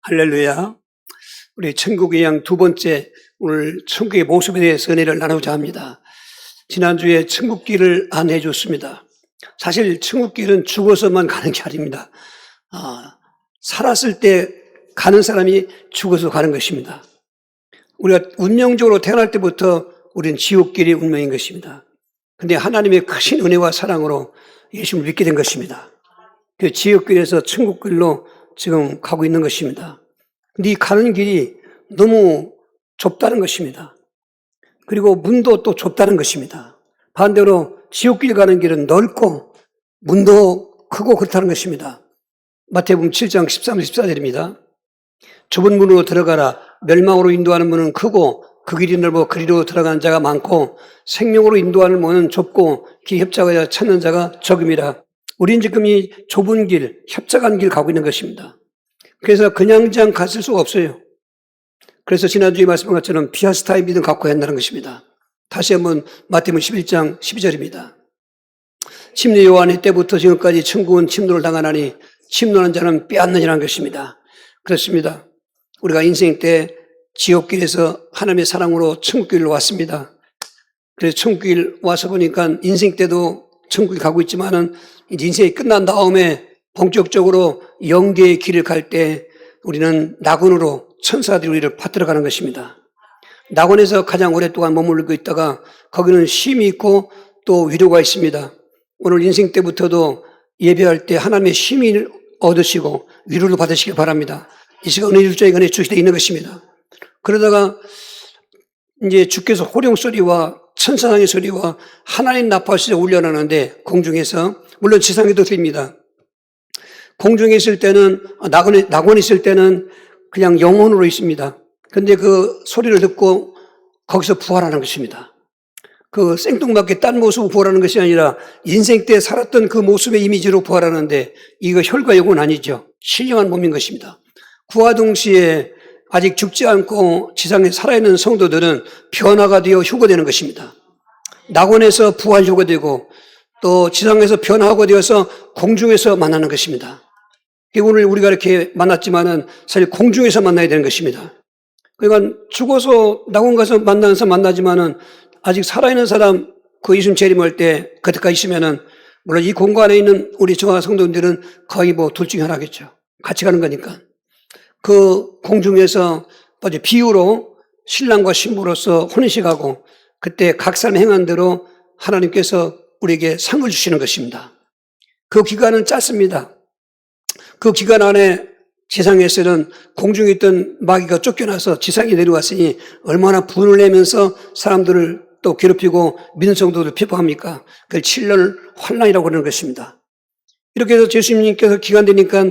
할렐루야. 우리 천국의 양 두 번째, 오늘 천국의 모습에 대해서 은혜를 나누자 합니다. 지난주에 천국길을 안내해 줬습니다. 사실 천국길은 죽어서만 가는 게 아닙니다. 살았을 때 가는 사람이 죽어서 가는 것입니다. 우리가 운명적으로 태어날 때부터 우리는 지옥길이 운명인 것입니다. 근데 하나님의 크신 은혜와 사랑으로 예수님을 믿게 된 것입니다. 그 지옥길에서 천국길로 지금 가고 있는 것입니다. 근데 이 가는 길이 너무 좁다는 것입니다. 그리고 문도 또 좁다는 것입니다. 반대로 지옥길 가는 길은 넓고 문도 크고 그렇다는 것입니다. 마태복음 7장 13, 14절입니다. 좁은 문으로 들어가라. 멸망으로 인도하는 문은 크고 그 길이 넓어 그리로 들어가는 자가 많고 생명으로 인도하는 문은 좁고 길 협착하여 찾는 자가 적음이라. 우리는 지금 이 좁은 길, 협착한 길 가고 있는 것입니다. 그래서 그냥 갔을 수가 없어요. 그래서 지난주에 말씀한 것처럼 피아스타의 믿음 갖고 한다는 것입니다. 다시 한번 마태복음 11장 12절입니다. 침례 요한의 때부터 지금까지 천국은 침노를 당하나니 침노하는 자는 빼앗느니라는 것입니다. 그렇습니다. 우리가 인생 때 지옥길에서 하나님의 사랑으로 천국길로 왔습니다. 그래서 천국길 와서 보니까 인생 때도 천국에 가고 있지만은 인생이 끝난 다음에 본격적으로 영계의 길을 갈 때 우리는 낙원으로 천사들이 우리를 받들어가는 것입니다. 낙원에서 가장 오랫동안 머물고 있다가 거기는 쉼이 있고 또 위로가 있습니다. 오늘 인생 때부터도 예배할 때 하나님의 쉼을 얻으시고 위로를 받으시길 바랍니다. 이 시간 은혜 줄자에게 은혜 주시되 있는 것입니다. 그러다가 이제 주께서 호령 소리와 천사장의 소리와 하나님 나팔소리가 울려나는데 공중에서, 물론 지상에도 들립니다. 공중에 있을 때는, 낙원에 있을 때는 그냥 영혼으로 있습니다. 근데 그 소리를 듣고 거기서 부활하는 것입니다. 그 생뚱맞게 딴 모습으로 부활하는 것이 아니라 인생 때 살았던 그 모습의 이미지로 부활하는데 이거 혈과 영은 아니죠. 신령한 몸인 것입니다. 그와 동시에 아직 죽지 않고 지상에 살아있는 성도들은 변화가 되어 휴거되는 것입니다. 낙원에서 부활 휴거되고 또 지상에서 변화하고 되어서 공중에서 만나는 것입니다. 오늘 우리가 이렇게 만났지만은 사실 공중에서 만나야 되는 것입니다. 그러니까 죽어서 낙원 가서 만나는 사람 만나지만은 아직 살아있는 사람 그 예수님 재림할 때 그때까지 있으면은 물론 이 공간에 있는 우리 저와 성도님들은 거의 뭐 둘 중에 하나겠죠. 같이 가는 거니까. 그 공중에서 비유로 신랑과 신부로서 혼인식하고 그때 각 사람 행한 대로 하나님께서 우리에게 상을 주시는 것입니다. 그 기간은 짧습니다. 그 기간 안에 지상에서는 공중에 있던 마귀가 쫓겨나서 지상에 내려왔으니 얼마나 분을 내면서 사람들을 또 괴롭히고 믿는 성도들을 비판합니까? 그걸 7년 환난이라고 하는 것입니다. 이렇게 해서 예수님께서 기간 되니까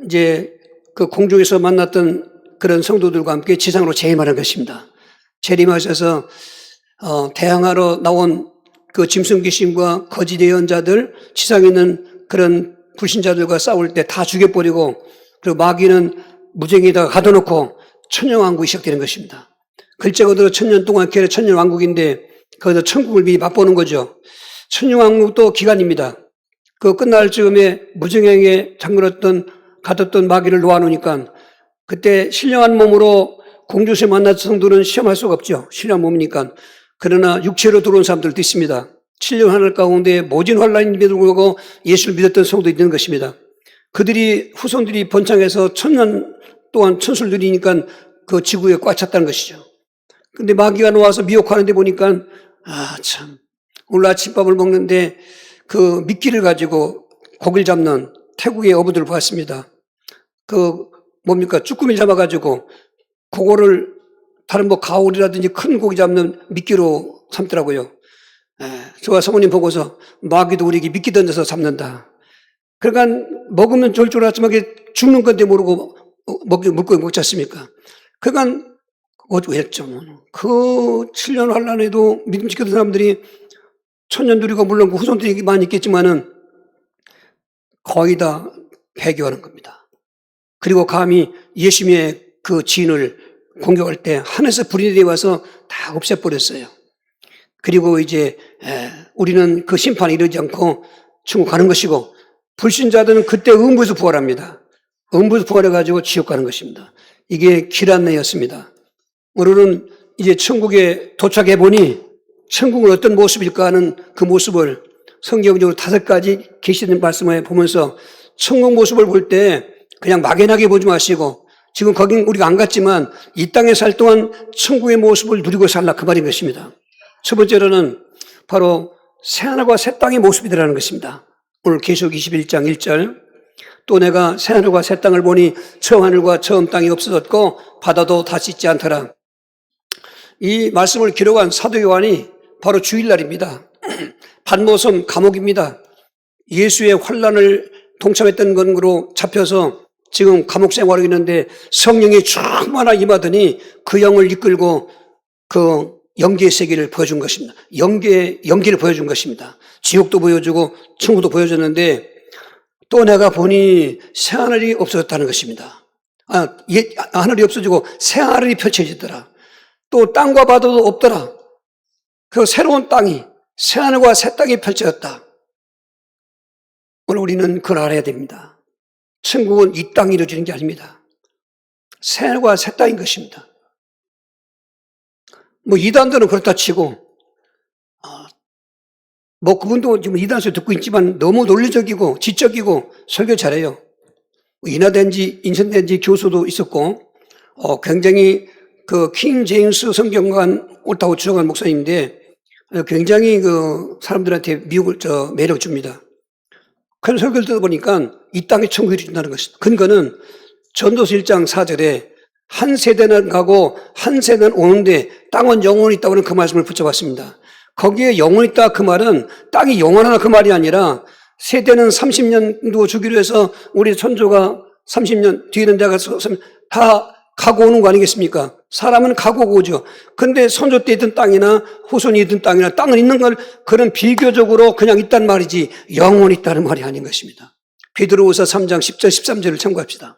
이제 그 공중에서 만났던 그런 성도들과 함께 지상으로 재림하는 것입니다. 재림하셔서 대항하러 나온 그 짐승 귀신과 거짓 예언자들, 지상에 있는 그런 불신자들과 싸울 때 다 죽여버리고 그리고 마귀는 무정에다가 가둬놓고 천년왕국이 시작되는 것입니다. 글자 그대로 1000년 동안 계속 천년왕국인데 거기서 천국을 미리 맛보는 거죠. 천년왕국도 기간입니다. 그 끝날 즈음에 무정행에 가뒀던 마귀를 놓아놓으니까 그때 신령한 몸으로 공주에서 만난 성도는 시험할 수가 없죠. 신령한 몸이니까. 그러나 육체로 들어온 사람들도 있습니다. 7년 환란 가운데 모진 환란임에도 불구하고 예수를 믿었던 성도들이 있는 것입니다. 그들이 후손들이 번창해서 1000년 동안 천수를 누리니까 그 지구에 꽉 찼다는 것이죠. 근데 마귀가 나와서 미혹하는데 보니까 참 오늘 아침밥을 먹는데 그 미끼를 가지고 고기를 잡는 태국의 어부들을 봤습니다. 그 뭡니까 쭈꾸미를 잡아가지고 그거를 다른 뭐 가오리라든지 큰 고기 잡는 미끼로 삼더라고요. 저와 사모님 보고서 마귀도 우리에게 미끼 던져서 잡는다. 그러니까 먹으면 좋을 줄 알았지만 죽는 건데 모르고 먹고 먹지 않습니까? 그러니까 왜죠? 그 7년 환란에도 믿음 지켰던 사람들이 천년 누리고 물론 그 후손들이 많이 있겠지만은 거의 다 배교하는 겁니다. 그리고 감히 예수님의 그 진을 공격할 때 하늘에서 불이 내려와서 다 없애버렸어요. 그리고 이제 우리는 그 심판에 이르지 않고 천국 가는 것이고 불신자들은 그때 음부에서 부활합니다. 음부에서 부활해가지고 지옥 가는 것입니다. 이게 길 안내였습니다. 오늘은 이제 천국에 도착해 보니 천국은 어떤 모습일까 하는 그 모습을 성경적으로 5가지 계시된 말씀을 보면서 천국 모습을 볼 때 그냥 막연하게 보지 마시고 지금 거긴 우리가 안 갔지만 이 땅에 살 동안 천국의 모습을 누리고 살라 그 말인 것입니다. 첫 번째로는 바로 새하늘과 새 땅의 모습이라는 것입니다. 오늘 계시록 21장 1절 또 내가 새하늘과 새 땅을 보니 처음 하늘과 처음 땅이 없어졌고 바다도 다시 있지 않더라. 이 말씀을 기록한 사도 요한이 바로 주일날입니다. 반모섬 감옥입니다. 예수의 환난을 동참했던 건으로 잡혀서 지금 감옥 생활하고 있는데 성령이 충만하게 임하더니 그 영을 이끌고 그 영계의 세계를 보여준 것입니다. 영계를 보여준 것입니다. 지옥도 보여주고 천국도 보여줬는데 또 내가 보니 새하늘이 없어졌다는 것입니다. 하늘이 없어지고 새하늘이 펼쳐지더라. 또 땅과 바다도 없더라. 그 새로운 땅이 새하늘과 새 땅이 펼쳐졌다. 오늘 우리는 그걸 알아야 됩니다. 천국은 이 땅이 이루어지는 게 아닙니다. 새하늘과 새 땅인 것입니다. 이단들은 그렇다 치고 그분도 지금 이단에서 듣고 있지만 너무 논리적이고 지적이고 설교 잘해요. 인하된지 인선된지 교수도 있었고 굉장히 그 킹 제임스 성경관 옳다고 주장한 목사님인데 굉장히 그 사람들한테 매력 줍니다. 그런 설교를 들어보니까 이 땅에 천국이 준다는 것입니다. 근거는 전도서 1장 4절에 한 세대는 가고 한 세대는 오는데 땅은 영원히 있다고 하는 그 말씀을 붙여봤습니다. 거기에 영원히 있다 그 말은 땅이 영원하다 그 말이 아니라 세대는 30년도 주기로 해서 우리 선조가 30년 뒤에는 내가 다 가고 오는 거 아니겠습니까? 사람은 가고 오죠. 근데 선조 때 있던 땅이나 후손이 있던 땅이나 땅은 있는 걸 그런 비교적으로 그냥 있단 말이지 영원히 있다는 말이 아닌 것입니다. 베드로후서 3장 10절 13절을 참고합시다.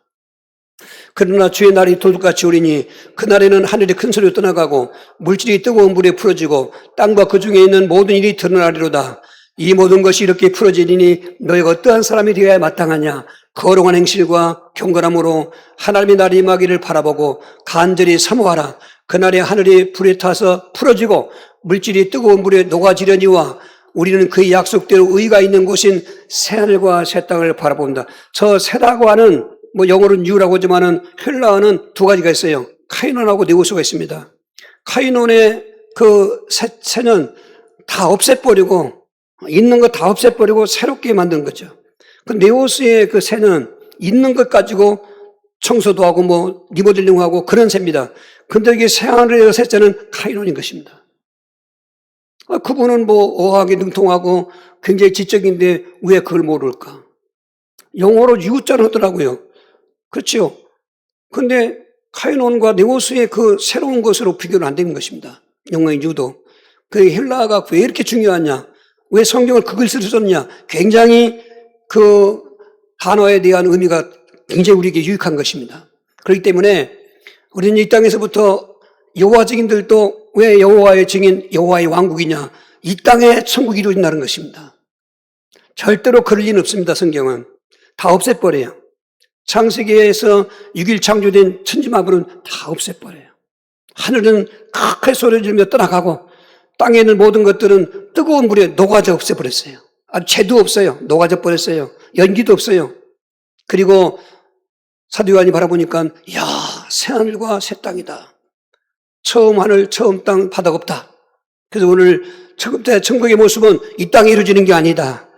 그러나 주의 날이 도둑같이 오리니 그날에는 하늘이 큰 소리로 떠나가고 물질이 뜨거운 물에 풀어지고 땅과 그 중에 있는 모든 일이 드러나리로다. 이 모든 것이 이렇게 풀어지리니 너희가 어떠한 사람이 되어야 마땅하냐. 거룩한 행실과 경건함으로 하나님의 날이 임하기를 바라보고 간절히 사모하라. 그날에 하늘이 불에 타서 풀어지고 물질이 뜨거운 물에 녹아지려니와 우리는 그의 약속대로 의가 있는 곳인 새하늘과 새 땅을 바라본다. 저 새라고 하는 영어로는 U라고 하지만은 헬라어는 2가지가 있어요. 카이논하고 네오스가 있습니다. 카이논의 그 새는 다 없애버리고 있는 거 다 없애버리고 새롭게 만든 거죠. 그 네오스의 그 새는 있는 것 가지고 청소도 하고 리모델링하고 그런 새입니다. 근데 이게 새하늘의 새자는 카이논인 것입니다. 그분은 어학에 능통하고 굉장히 지적인데 왜 그걸 모를까? 영어로 U자를 하더라고요. 그렇죠? 근데 카이논과 네오스의 그 새로운 것으로 비교는 안 되는 것입니다. 영어의 U도. 그 헬라어가 왜 이렇게 중요하냐? 왜 성경을 그 글씨로 썼냐? 굉장히 그 단어에 대한 의미가 굉장히 우리에게 유익한 것입니다. 그렇기 때문에 우리는 이 땅에서부터 여호와 증인들도 왜 여호와의 증인, 여호와의 왕국이냐? 이 땅에 천국이 이루어진다는 것입니다. 절대로 그럴 리는 없습니다. 성경은. 다 없애버려요. 창세기에서 6일 창조된 천지만물은 다 없애버려요. 하늘은 크게 소리 지르며 떠나가고 땅에 있는 모든 것들은 뜨거운 물에 녹아져 없애버렸어요. 재도 없어요. 녹아져 버렸어요. 연기도 없어요. 그리고 사도 요한이 바라보니까 새하늘과 새 땅이다. 처음 하늘, 처음 땅, 바다가 없다. 그래서 오늘 천국의 모습은 이 땅에 이루어지는 게 아니다.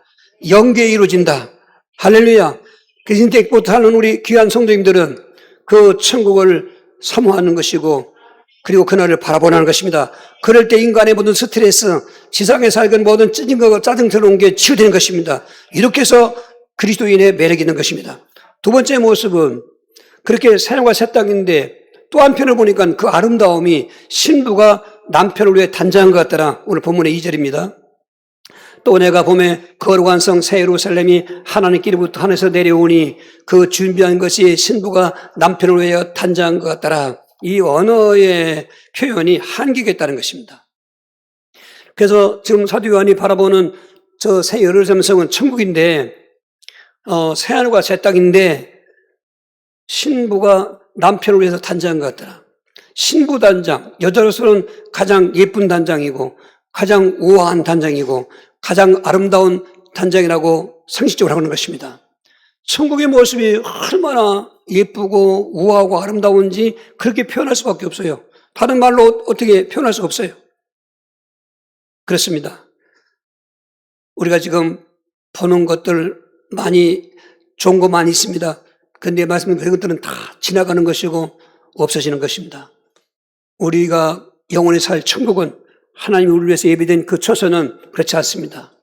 영계에 이루어진다. 할렐루야. 그래서 때부터 하는 우리 귀한 성도님들은 그 천국을 사모하는 것이고 그리고 그날을 바라보는 것입니다. 그럴 때 인간의 모든 스트레스, 지상에 살건 모든 찢은 거, 짜증 들어온 게 치유되는 것입니다. 이렇게 해서 그리스도인의 매력이 있는 것입니다. 두 번째 모습은 그렇게 새하늘과 새 땅인데 또 한편을 보니까 그 아름다움이 신부가 남편을 위해 단장한 것 같더라. 오늘 본문의 2절입니다. 또 내가 봄에 거룩한 성 새 예루살렘이 하나님께로부터 하늘에서 내려오니 그 준비한 것이 신부가 남편을 위하여 단장한 것 같더라. 이 언어의 표현이 한계가 있다는 것입니다. 그래서 지금 사도 요한이 바라보는 저 새 예루살렘 성은 천국인데 새하늘과 새 땅인데 신부가 남편을 위해서 단장 같더라. 신부 단장, 여자로서는 가장 예쁜 단장이고 가장 우아한 단장이고 가장 아름다운 단장이라고 상식적으로 하는 것입니다. 천국의 모습이 얼마나 예쁘고 우아하고 아름다운지 그렇게 표현할 수밖에 없어요. 다른 말로 어떻게 표현할 수가 없어요. 그렇습니다. 우리가 지금 보는 것들 많이 좋은 거 많이 있습니다. 그런데 말씀드린 그것들은 다 지나가는 것이고 없어지는 것입니다. 우리가 영원히 살 천국은 하나님이 우리를 위해서 예비된 그 처소는 그렇지 않습니다.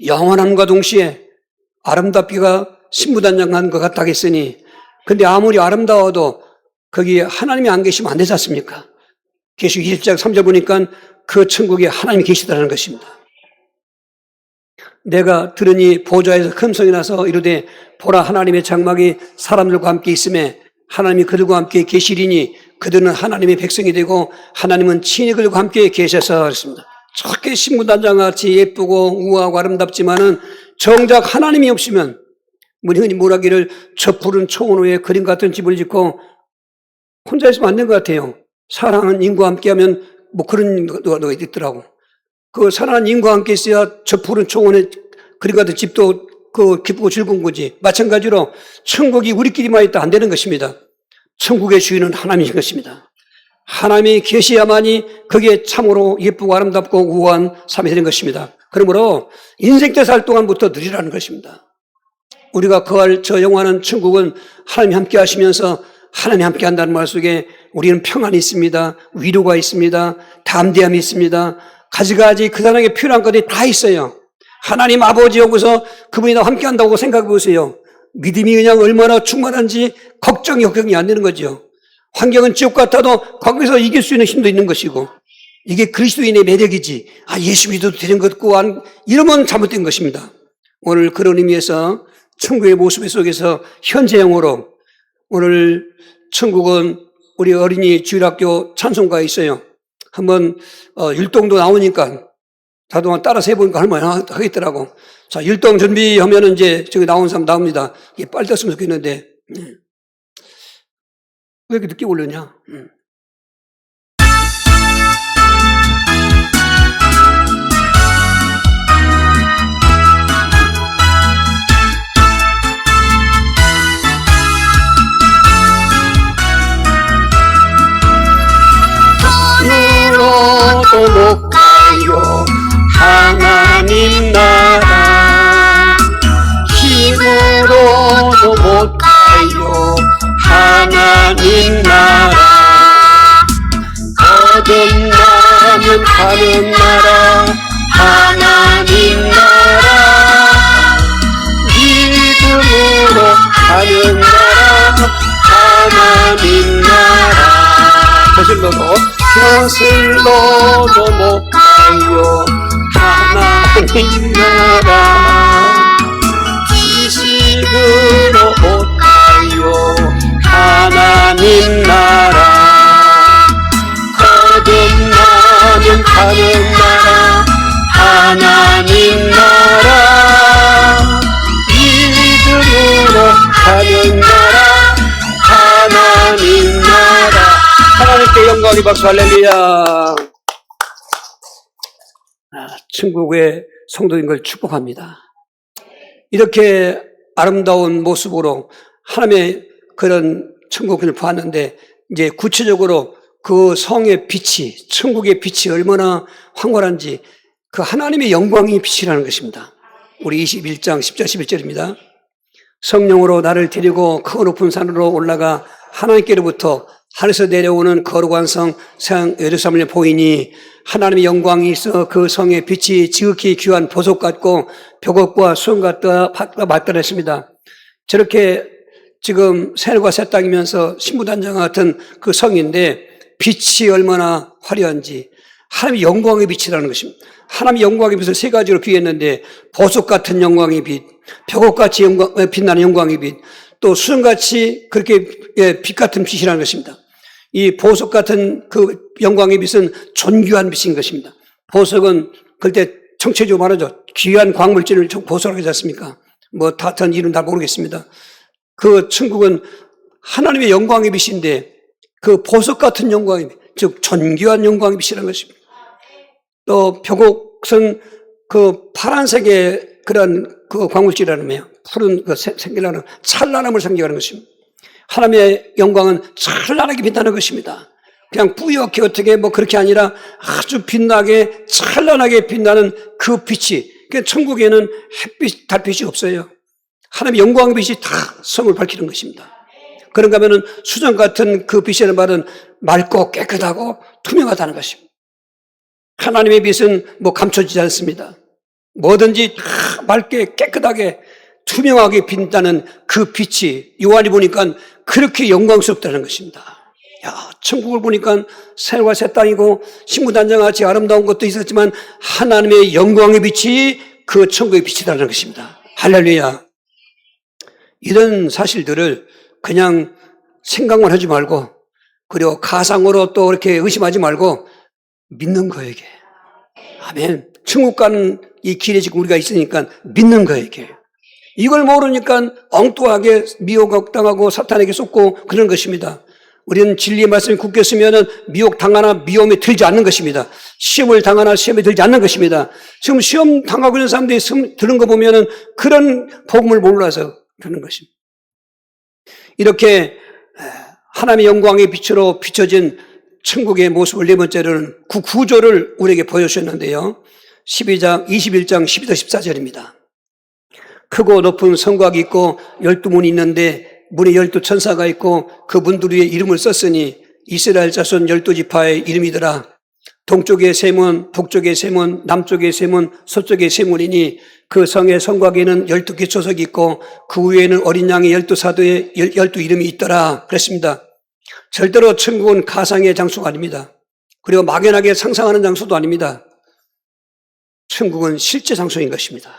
영원함과 동시에 아름답기가 신부단장한 것 같다 했으니, 근데 아무리 아름다워도 거기에 하나님이 안 계시면 안 되지 않습니까? 계시록 1장 3절 보니까 그 천국에 하나님이 계시다는 것입니다. 내가 들으니 보좌에서 큰 소리 나서 이르되 보라 하나님의 장막이 사람들과 함께 있음에 하나님이 그들과 함께 계시리니 그들은 하나님의 백성이 되고 하나님은 친히 그들과 함께 계셔서 그랬습니다. 저렇게 신부단장같이 예쁘고 우아하고 아름답지만은 정작 하나님이 없으면 우리 흔히 뭐라기를 저 푸른 초원 위에 그림 같은 집을 짓고 혼자 있으면 안 된 것 같아요. 사랑하는 인과 함께하면 뭐 그런 거가 있더라고. 그 사랑하는 인과 함께 있어야 저 푸른 초원에 그림 같은 집도 그 기쁘고 즐거운 거지. 마찬가지로 천국이 우리끼리만 있다 안 되는 것입니다. 천국의 주인은 하나님이신 것입니다. 하나님이 계셔야만이 그게 참으로 예쁘고 아름답고 우아한 삶이 되는 것입니다. 그러므로 인생 때 살 동안부터 누리라는 것입니다. 우리가 거할 저 영원한 천국은 하나님이 함께 하시면서 하나님이 함께 한다는 말 속에 우리는 평안이 있습니다. 위로가 있습니다. 담대함이 있습니다. 가지가지 그 사람에게 필요한 것들이 다 있어요. 하나님 아버지 여기서 그분이 나와 함께 한다고 생각해 보세요. 믿음이 그냥 얼마나 충만한지 걱정이 안 되는 거죠. 환경은 지옥 같아도 거기서 이길 수 있는 힘도 있는 것이고, 이게 그리스도인의 매력이지. 예수 믿어도 되는 것 같고 이러면 잘못된 것입니다. 오늘 그런 의미에서 천국의 모습 속에서 현재형으로 오늘 천국은 우리 어린이 주일학교 찬송가에 있어요. 한번 율동도 나오니까 자동으로 따라서 해보니까 할머니 하겠더라고. 자, 율동 준비하면 이제 저기 나온 사람 나옵니다. 이게 빨리 떴으면 좋겠는데 왜 이렇게 늦게 올렸냐? 돈으로도 못 가요 하나님 나라, 힘으로도 못 가요 하나님 나라, 거듭나면 가는 나라 하나님 나라, 믿음으로 가는 나라 하나님 나라, 거슬러도 못 가요 하나님 나라, 지식으로 못 가요 하나님 나라, 거듭나면 가는 나라 하나님 나라, 믿음으로 가는 나라 하나님 나라. 하나님께 영광이 박수 할렐루야. 천국의 성도인 걸 축복합니다. 이렇게 아름다운 모습으로 하나님의 그런 천국을 보았는데, 이제 구체적으로 그 성의 빛이, 천국의 빛이 얼마나 황홀한지 그 하나님의 영광이 빛이라는 것입니다. 우리 21장 10절 11절입니다. 성령으로 나를 데리고 그 높은 산으로 올라가 하나님께로부터 하늘에서 내려오는 거룩한 성 예루살렘을 보이니 하나님의 영광이 있어 그 성의 빛이 지극히 귀한 보석 같고 벽옥과 수은 같다 발달했습니다. 저렇게 지금 새하늘과 새 땅이면서 신부단장 같은 그 성인데 빛이 얼마나 화려한지, 하나님의 영광의 빛이라는 것입니다. 하나님의 영광의 빛을 세 가지로 비유했는데, 보석 같은 영광의 빛, 벽옥같이 빛나는 영광의 빛, 또 수은같이 그렇게 빛 같은 빛이라는 것입니다. 이 보석 같은 그 영광의 빛은 존귀한 빛인 것입니다. 보석은 그때 청체적으로 말하죠. 귀한 광물질을 보석이라고 하지 않습니까? 뭐 다른 이름 다 모르겠습니다. 그 천국은 하나님의 영광의 빛인데 그 보석 같은 영광의 빛, 즉 존귀한 영광의 빛이라는 것입니다. 또 벽옥은 그 파란색의 그런 그 광물질이라며 푸른 그 생기라는 찬란함을 상징하는 것입니다. 하나님의 영광은 찬란하게 빛나는 것입니다. 그냥 뿌옇게 어떻게 뭐 그렇게 아니라 아주 빛나게 찬란하게 빛나는 그 빛이, 그러니까 천국에는 햇빛, 달빛이 없어요. 하나님의 영광의 빛이 다 성을 밝히는 것입니다. 그런가 하면은 수정 같은 그 빛이라는 말은 맑고 깨끗하고 투명하다는 것입니다. 하나님의 빛은 뭐 감춰지지 않습니다. 뭐든지 다 맑게 깨끗하게 투명하게 빛나는 그 빛이 요한이 보니까 그렇게 영광스럽다는 것입니다. 야, 천국을 보니까 새와 새 땅이고 신부단장같이 아름다운 것도 있었지만 하나님의 영광의 빛이 그 천국의 빛이라는 것입니다. 할렐루야. 이런 사실들을 그냥 생각만 하지 말고, 그리고 가상으로 또 이렇게 의심하지 말고 믿는 거예요, 이게. 아멘. 천국 가는 이 길에 지금 우리가 있으니까 믿는 거예요, 이게. 이걸 모르니까 엉뚱하게 미혹당하고 사탄에게 쏟고 그런 것입니다. 우리는 진리의 말씀이 굳게 쓰면은 미혹 당하나 미움에 들지 않는 것입니다. 시험을 당하나 시험에 들지 않는 것입니다. 지금 시험 당하고 있는 사람들이 들은 거 보면은 그런 복음을 몰라서 그러는 것입니다. 이렇게 하나님의 영광의 빛으로 비춰진 천국의 모습을 네 번째로는 그 구조를 우리에게 보여주셨는데요. 21장 12절 14절입니다. 크고 높은 성곽이 있고 12문이 있는데 문에 12천사가 있고 그 문들 위에 이름을 썼으니 이스라엘 자손 12지파의 이름이더라. 동쪽의 세 문, 북쪽의 세 문, 남쪽의 세 문, 서쪽의 세 문이니 그 성의 성곽에는 12기초석이 있고 그 위에는 어린 양의 12사도의 12 이름이 있더라. 그랬습니다. 절대로 천국은 가상의 장소가 아닙니다. 그리고 막연하게 상상하는 장소도 아닙니다. 천국은 실제 장소인 것입니다.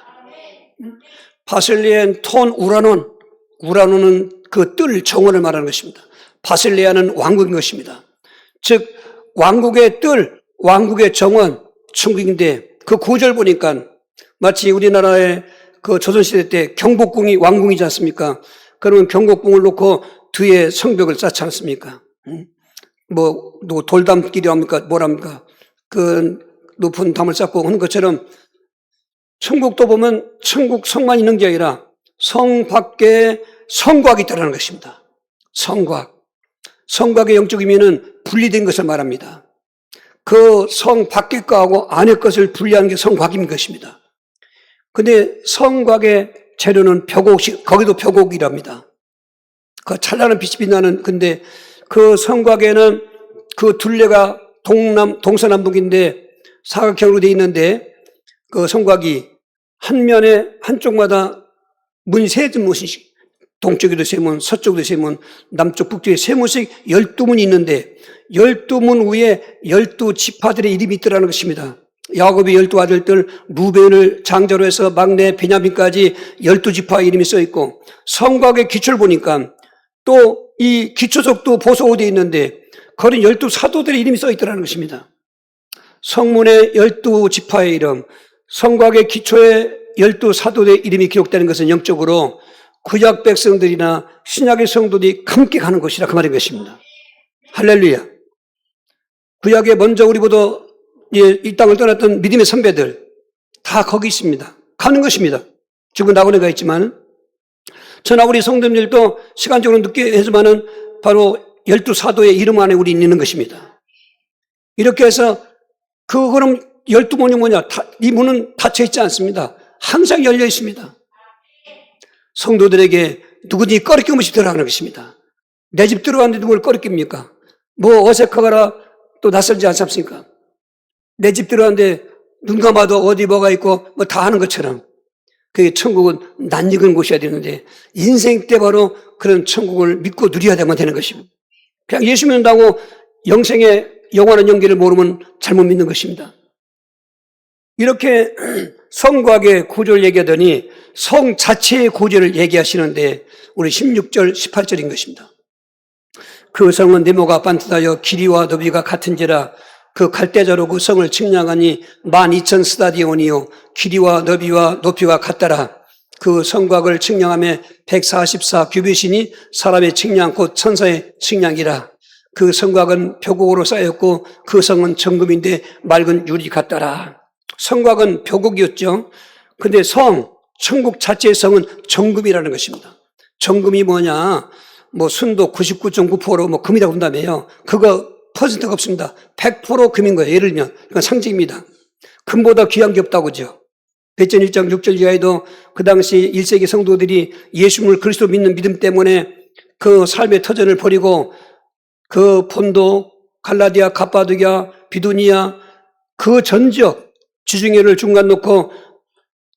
바실레안 톤 우라논은 그 뜰 정원을 말하는 것입니다. 바실레아는 왕국인 것입니다. 즉 왕국의 뜰, 왕국의 정원, 천국인데 그 구절 보니까 마치 우리나라의 그 조선시대 때 경복궁이 왕궁이지 않습니까? 그러면 경복궁을 놓고 뒤에 성벽을 쌓지 않습니까? 뭐 돌담길이 합니까? 뭐랍니까? 그 높은 담을 쌓고 하는 것처럼 천국도 보면 천국 성만 있는 게 아니라 성 밖에 성곽이 있다는 것입니다. 성곽. 성곽의 영적 의미는 분리된 것을 말합니다. 그 성 밖의 거하고 안의 것을 분리하는 게 성곽인 것입니다. 근데 성곽의 재료는 벽옥, 거기도 벽옥이랍니다. 그 찬란한 빛이 빛나는, 근데 그 성곽에는 그 둘레가 동서남북인데 사각형으로 되어 있는데 그 성곽이 한 면에 한쪽마다 문이 세 문씩, 동쪽에도 세 문, 서쪽에도 세 문, 남쪽, 북쪽에 세 문씩 12문이 있는데 12문 위에 12지파들의 이름이 있더라는 것입니다. 야곱의 12아들들 루벤을 장자로 해서 막내 베냐민까지 12지파의 이름이 써 있고 성곽의 기초를 보니까 또 이 기초석도 보석으로 되어 있는데 거긴 12사도들의 이름이 써 있더라는 것입니다. 성문의 12지파의 이름, 성곽의 기초에 12사도의 이름이 기록되는 것은 영적으로 구약 백성들이나 신약의 성도들이 함께 가는 곳이라 그 말인 것입니다. 할렐루야. 구약에 먼저 우리보다 이 땅을 떠났던 믿음의 선배들 다 거기 있습니다. 가는 것입니다. 지금 낙원에 있지만 저나 우리 성도님들도 시간적으로 늦게 하지만은 바로 12사도의 이름 안에 우리 있는 것입니다. 이렇게 해서 그럼 12문이 뭐냐? 이 문은 닫혀 있지 않습니다. 항상 열려 있습니다. 성도들에게 누구든지 꺼리낌 없이 들어가는 것입니다. 내 집 들어갔는데 누굴 꺼리깁니까? 뭐 어색하거나 또 낯설지 않습니까? 내 집 들어갔는데 눈 감아도 어디 뭐가 있고 뭐 다 하는 것처럼. 그게 천국은 낯익은 곳이어야 되는데 인생 때 바로 그런 천국을 믿고 누려야 되는 것입니다. 그냥 예수 믿는다고 영생의 영원한 연기를 모르면 잘못 믿는 것입니다. 이렇게 성곽의 구조를 얘기하더니 성 자체의 구조를 얘기하시는데 우리 16절 18절인 것입니다. 그 성은 네모가 반듯하여 길이와 너비가 같은지라 그 갈대자로 그 성을 측량하니 12,000 스타디온이요 길이와 너비와 높이가 같더라. 그 성곽을 측량하며 144 규빗이니 사람의 측량 곧 천사의 측량이라. 그 성곽은 표곡으로 쌓였고 그 성은 정금인데 맑은 유리 같더라. 성곽은 표곡이었죠. 근데 천국 자체의 성은 정금이라는 것입니다. 정금이 뭐냐? 뭐 순도 99.9% 뭐 금이라고 한다며요. 그거 퍼센트가 없습니다. 100% 금인 거예요. 예를 들면. 그건 상징입니다. 금보다 귀한 게 없다고죠. 베드로 1장 6절 이하에도 그 당시 1세기 성도들이 예수님을 그리스도 믿는 믿음 때문에 그 삶의 터전을 버리고 그 본도, 갈라디아, 갑바도기아, 비두니아 그 전적 지중해를 중간 놓고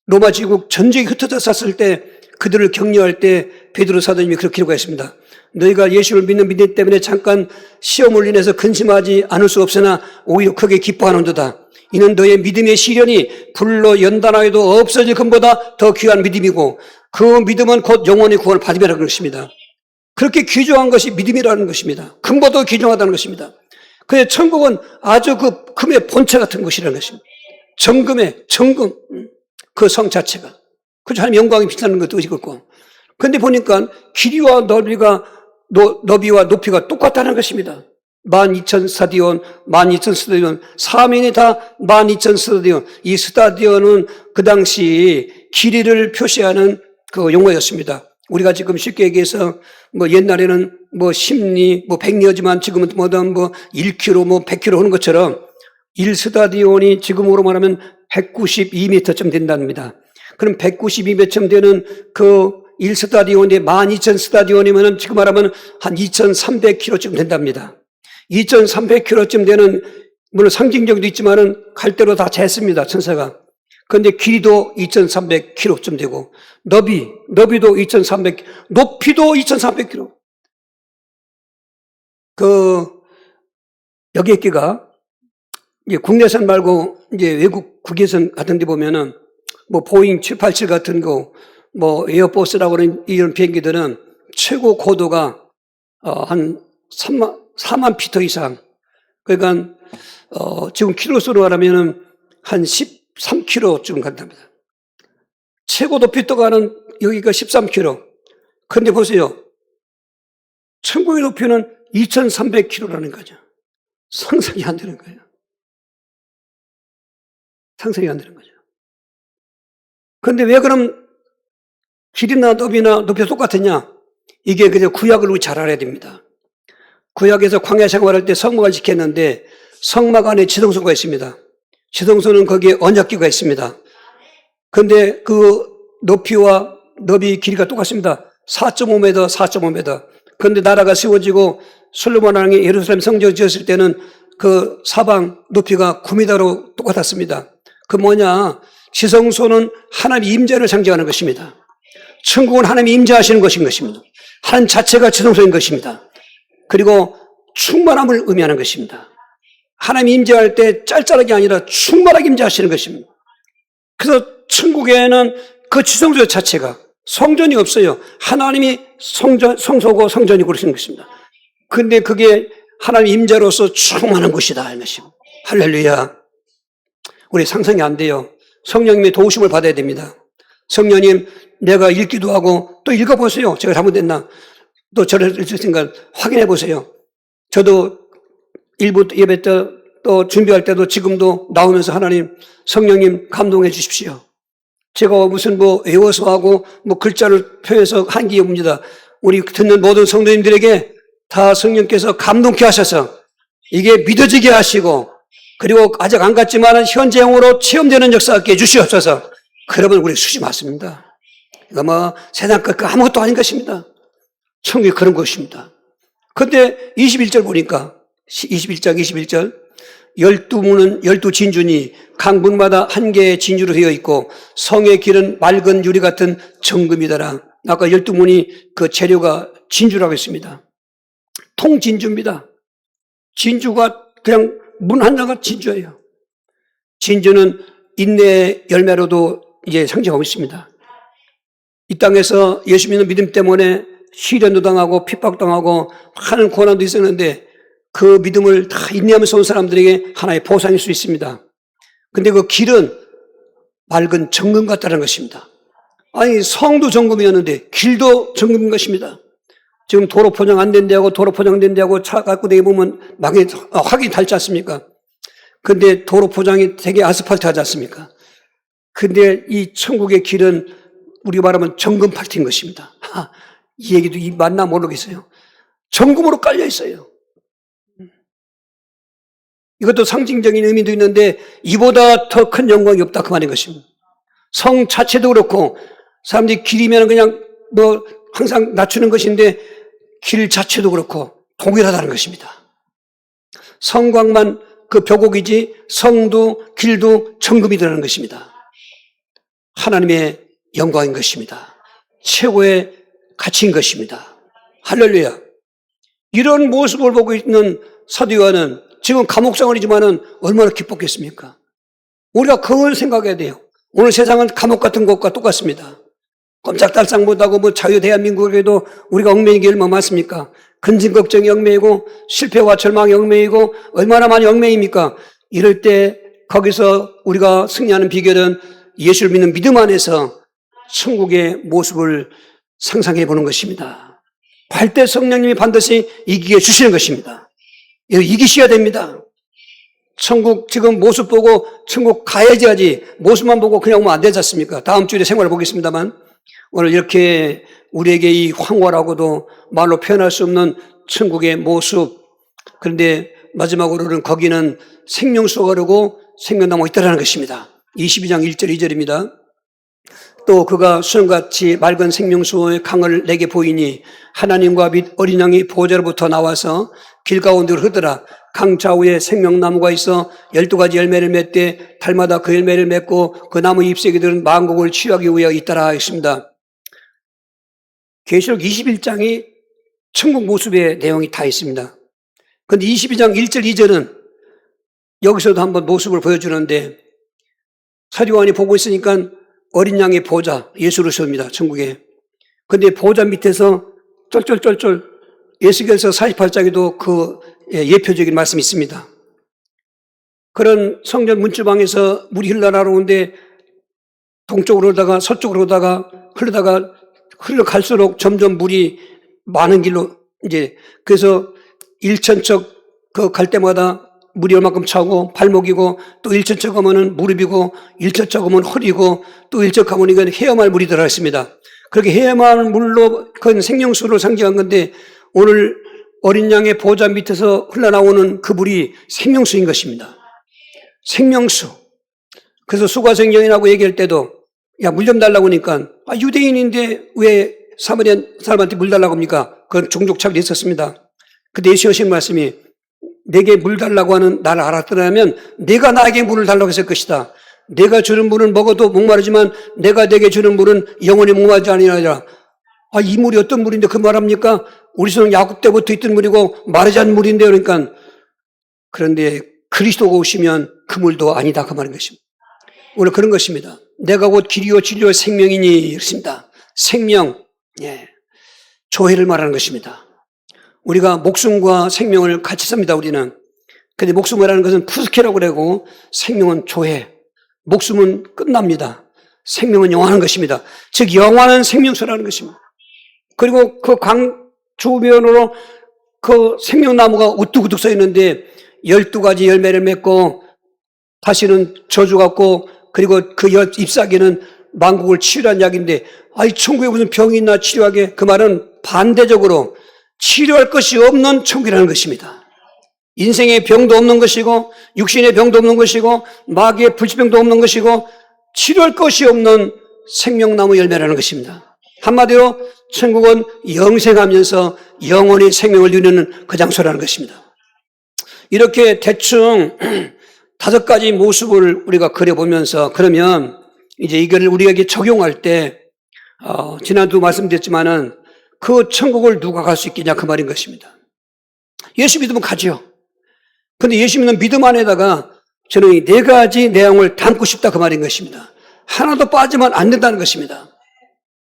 로마 제국 전적이 흩어져 쌌을 때 그들을 격려할 때 베드로 사도님이 그렇게 기록했습니다. 너희가 예수를 믿는 믿음 때문에 잠깐 시험을 인해서 근심하지 않을 수 없으나 오히려 크게 기뻐하는도다. 이는 너의 믿음의 시련이 불로 연단하여도 없어질 금보다 더 귀한 믿음이고 그 믿음은 곧 영원의 구원을 받으리라는 것입니다. 그렇게 귀중한 것이 믿음이라는 것입니다. 금보다 귀중하다는 것입니다. 그래서 천국은 아주 그 금의 본체 같은 것이라는 것입니다. 정금, 그 성 자체가. 그 하나님 영광이 빛나는 것도 있고. 그런데 보니까 길이와 너비와 높이가 똑같다는 것입니다. 12,000스타디온, 12,000스타디온, 사면이 다 12,000스타디온. 이 스타디온은 그 당시 길이를 표시하는 그 용어였습니다. 우리가 지금 쉽게 얘기해서 뭐 옛날에는 뭐 10리, 뭐 100리였지만 지금은 뭐든 뭐 1km, 뭐 100km 하는 것처럼 1스타디온이 지금으로 말하면 192m쯤 된답니다. 그럼 192m쯤 되는 그 1스타디온이 12,000스타디온이면 지금 말하면 한 2,300km쯤 된답니다. 2,300km쯤 되는 물론 상징적도 있지만은 갈 대로 다 쟀습니다. 천사가. 그런데 길이도 2,300km쯤 되고 너비도 2,300, 높이도 2,300km. 여기 있기가 이제 국내선 말고 이제 외국 국외선 같은 데 보면은 뭐 보잉 787 같은 거 뭐 에어버스라고 하는 이런 비행기들은 최고 고도가 한 4만 피트 이상. 그러니까 지금 킬로수로 말하면은 한 13km쯤 간답니다. 최고 높이 떠가는 여기가 13km. 그런데 보세요. 천국의 높이는 2,300km라는 거죠. 상상이 안 되는 거예요. 상상이 안 되는 거죠. 그런데 왜 그럼 길이나 높이나 높이가 똑같았냐? 이게 그냥 구약을 우리 잘 알아야 됩니다. 구약에서 광야 생활할 때 성막을 지켰는데 성막 안에 지성소가 있습니다. 지성소는 거기에 언약궤가 있습니다. 그런데 그 높이와 너비 길이가 똑같습니다. 4.5m, 4.5m. 그런데 나라가 세워지고 솔로몬 왕이 예루살렘 성전을 지었을 때는 그 사방 높이가 9m로 똑같았습니다. 그 뭐냐? 지성소는 하나님의 임재를 상징하는 것입니다. 천국은 하나님이 임재하시는 것인 것입니다. 하나님 자체가 지성소인 것입니다. 그리고 충만함을 의미하는 것입니다. 하나님이 임재할 때 짤짤하게 아니라 충만하게 임재하시는 것입니다. 그래서 천국에는 그 지성소 자체가 성전이 없어요. 하나님이 성소고 성전이고 그러시는 것입니다. 그런데 그게 하나님 임재로서 충만한 곳이다. 이 것입니다. 할렐루야. 우리 상상이 안 돼요. 성령님의 도우심을 받아야 됩니다. 성령님, 내가 읽기도 하고 또 읽어보세요. 제가 잘못됐나? 또 저를 읽으신가 확인해 보세요. 저도 일부 예배 때 또 준비할 때도 지금도 나오면서 하나님, 성령님 감동해 주십시오. 제가 무슨 뭐 외워서 하고 뭐 글자를 표해서 한 게 없습니다. 우리 듣는 모든 성도님들에게 다 성령께서 감동케 하셔서 이게 믿어지게 하시고 그리고 아직 안 갔지만 현재형으로 체험되는 역사하게 해주시옵소서. 그러면 우리 수지 맞습니다. 이거 뭐 세상 것 아무것도 아닌 것입니다. 천국이 그런 것입니다. 그런데 21절 보니까 21장 21절 12문은 12진주니 각 문마다 한 개의 진주로 되어 있고 성의 길은 맑은 유리 같은 정금이더라. 아까 12문이 그 재료가 진주라고 했습니다. 통진주입니다. 진주가 그냥 문 하나가 진주예요. 진주는 인내의 열매로도 이제 상징하고 있습니다. 이 땅에서 예수 믿는 믿음 때문에 시련도 당하고 핍박당하고 하는 고난도 있었는데 그 믿음을 다 인내하면서 온 사람들에게 하나의 보상일 수 있습니다. 근데 그 길은 맑은 정금 같다는 것입니다. 아니, 성도 점검이었는데 길도 점검인 것입니다. 지금 도로 포장 안 된다고, 도로 포장된다고 차 갖고 다니보면 확인 닳지 않습니까? 근데 도로 포장이 되게 아스팔트 하지 않습니까? 근데 이 천국의 길은 우리가 말하면 정금 파트인 것입니다. 이 얘기도 맞나 모르겠어요. 정금으로 깔려 있어요. 이것도 상징적인 의미도 있는데 이보다 더 큰 영광이 없다 그 말인 것입니다. 성 자체도 그렇고 사람들이 길이면 그냥 항상 낮추는 것인데 길 자체도 그렇고 동일하다는 것입니다. 성곽만 그 벼곡이지 성도 길도 정금이라는 것입니다. 하나님의 영광인 것입니다. 최고의 가치인 것입니다. 할렐루야. 이런 모습을 보고 있는 사도 요한은 지금 감옥 생활이지만은 얼마나 기뻤겠습니까? 우리가 그걸 생각해야 돼요. 오늘 세상은 감옥 같은 것과 똑같습니다. 꼼짝달싹 못하고 자유 대한민국에도 우리가 얽매이는 게 얼마나 많습니까? 근심 걱정이 얽매이고 실패와 절망이 얽매이고 얼마나 많이 얽매입니까? 이럴 때 거기서 우리가 승리하는 비결은 예수를 믿는 믿음 안에서 천국의 모습을 상상해 보는 것입니다. 발대 성령님이 반드시 이기게 주시는 것입니다. 이기셔야 됩니다. 천국 지금 모습 보고 천국 가야지 하지 모습만 보고 그냥 오면 안 되지 않습니까? 다음 주에 생활을 보겠습니다만 오늘 이렇게 우리에게 이 황홀하고도 말로 표현할 수 없는 천국의 모습, 그런데 마지막으로는 거기는 생명수가 흐르고 생명나무가 있다는 것입니다. 22장 1절 2절입니다. 또 그가 수정같이 맑은 생명수의 강을 내게 보이니 하나님과 및 어린 양의 보좌로부터 나와서 길 가운데로 흐르더라. 강 좌우에 생명나무가 있어 12가지 열매를 맺되 달마다 그 열매를 맺고 그 나무 잎새기들은 만국을 치유하기 위하여 있더라 했습니다. 계시록 21장이 천국 모습의 내용이 다 있습니다. 그런데 22장 1절 2절은 여기서도 한번 모습을 보여주는데 사도 요한이 보고 있으니까 어린 양의 보좌, 예수를 세웁니다. 천국에. 근데 보좌 밑에서 쫄쫄쫄쫄 에스겔서 48장에도 그 예표적인 말씀이 있습니다. 그런 성전 문지방에서 물이 흘러나오는데 동쪽으로 오다가 서쪽으로 오다가 흘러갈수록 점점 물이 많은 길로 그래서 일천척 갈 때마다 물이 얼마큼 차고 발목이고 또 일천척 하면은 무릎이고 일천척 하면 허리고 또 일천척 하면 이건 헤엄할 물이 들어가 있습니다. 그렇게 헤엄할 물로 그건 생명수를 상징한 건데 오늘 어린 양의 보좌 밑에서 흘러나오는 그 물이 생명수인 것입니다. 생명수. 그래서 수가성경이라고 얘기할 때도 야, 물 좀 달라고 하니까 유대인인데 왜 사마리아 사람한테 물 달라고 합니까? 그건 종족 차별이 있었습니다. 근데 예수 하신 말씀이 내게 물 달라고 하는 나를 알았더라면 내가 나에게 물을 달라고 했을 것이다. 내가 주는 물은 먹어도 목마르지만 내가 내게 주는 물은 영원히 목마르지 아니하리라. 이 물이 어떤 물인데 그 말합니까? 우리 손은 야곱 때부터 있던 물이고 마르지 않은 물인데 그러니까 그런데 그리스도가 오시면 그 물도 아니다 그 말인 것입니다. 오늘 그런 것입니다. 내가 곧 길이요 진리요 생명이니 이렇습니다. 생명, 조회를 말하는 것입니다. 우리가 목숨과 생명을 같이 씁니다, 우리는. 근데 목숨이라는 것은 푸스케라고 그러고 생명은 조회. 목숨은 끝납니다. 생명은 영원한 것입니다. 즉, 영원한 생명수라는 것입니다. 그리고 그 강 주변으로 그 생명나무가 우뚝우뚝 서 있는데 12가지 열매를 맺고 다시는 저주 같고 그리고 그 잎사귀는 만국을 치유한 약인데 천국에 무슨 병이 있나 치료하게 그 말은 반대적으로 치료할 것이 없는 천국이라는 것입니다. 인생의 병도 없는 것이고 육신의 병도 없는 것이고 마귀의 불치병도 없는 것이고 치료할 것이 없는 생명나무 열매라는 것입니다. 한마디로 천국은 영생하면서 영원히 생명을 누리는 그 장소라는 것입니다. 이렇게 대충 5가지 모습을 우리가 그려보면서 그러면 이제 이걸 우리에게 적용할 때 지난주도 말씀드렸지만은 그 천국을 누가 갈 수 있겠냐 그 말인 것입니다. 예수 믿으면 가죠. 그런데 예수 믿는 믿음 안에다가 저는 이 4가지 내용을 담고 싶다 그 말인 것입니다. 하나도 빠지면 안 된다는 것입니다.